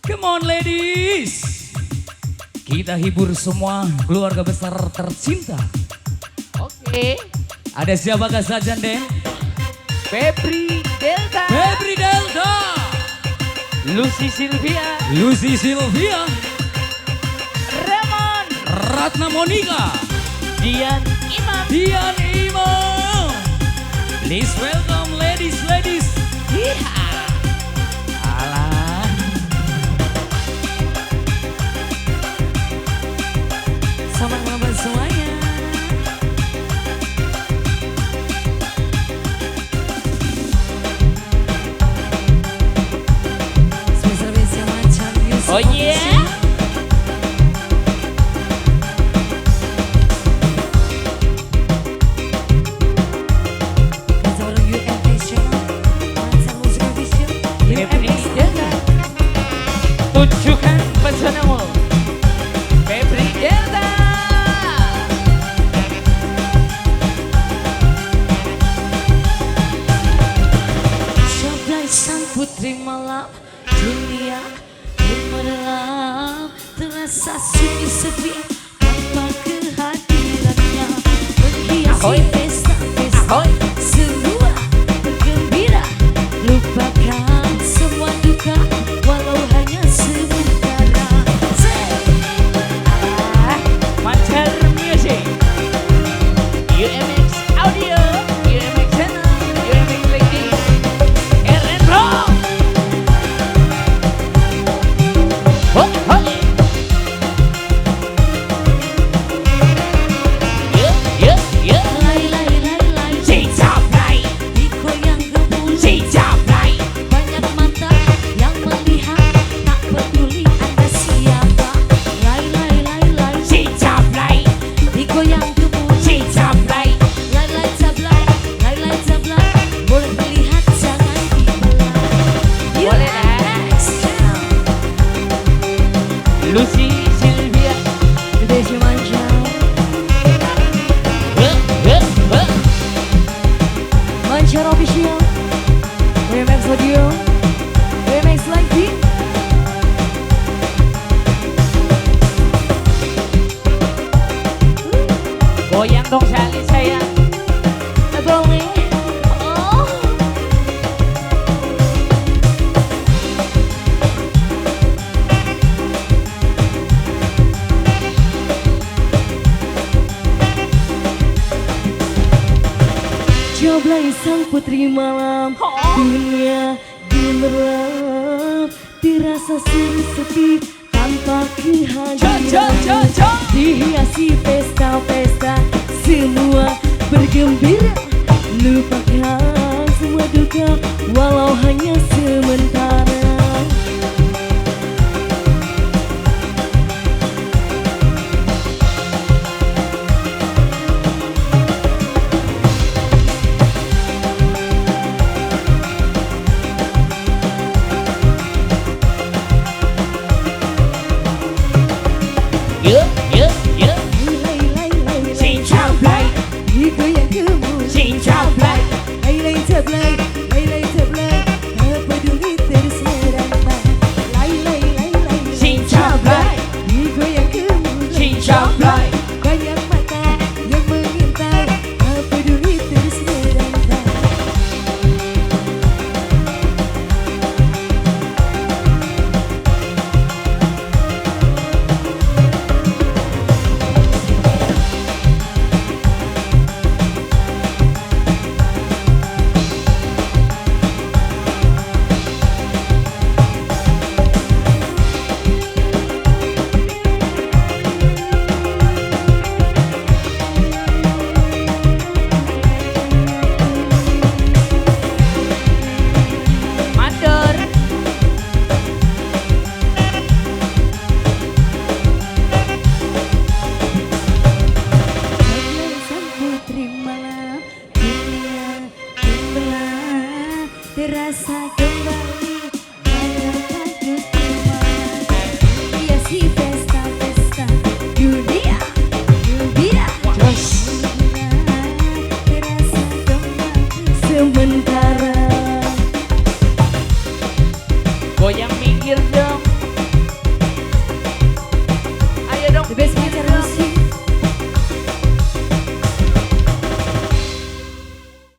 Come on ladies. Kita hibur semua keluarga besar tercinta. Oke. Ada siapakah saja, Den? Febri Delta. Febri Delta. Lucy Sylvia. Lucy Sylvia. Ramon. Ratna Monica. Dian Imam. Dian Imam. Please welcome ladies. Iya. Alah. Selamat malam semuanya. Spesial Mancar Musik. Oh iya. Tunjukkan pesonamu, Febri Delta. Jablay sang putri malam, dunia gemerlap, terasa sunyi sepi tanpa kehadirannya. Menghiasi pesta-pesta, semua bergembira, lupakan semua duka walau hanya sementara. Mancar Musik, UMX Audio, UMX Channel, UMX Lady, RN Pro. Lay, si Jablay, dikoyang gebung, si Jablay. Banyak mata yang melihat, tak peduli Anda siapa. Lay, si Jablay, digoyang gebung, si Jablay. Lay, Jablay, boleh melihat jangan dibelah. Boleh Lucy Sylvia, Desi Mancar. Mancar Official, UMX Audio, UMX Lagi. Goyang dong sekali saya. Boleh. Oh. Jablay sang putri malam, dunia gemerlap, dirasa sepi tanpa kehadiran. Dihiasi pesta-pesta, semua bergembira, lupakan semua duka walau hanya sementara.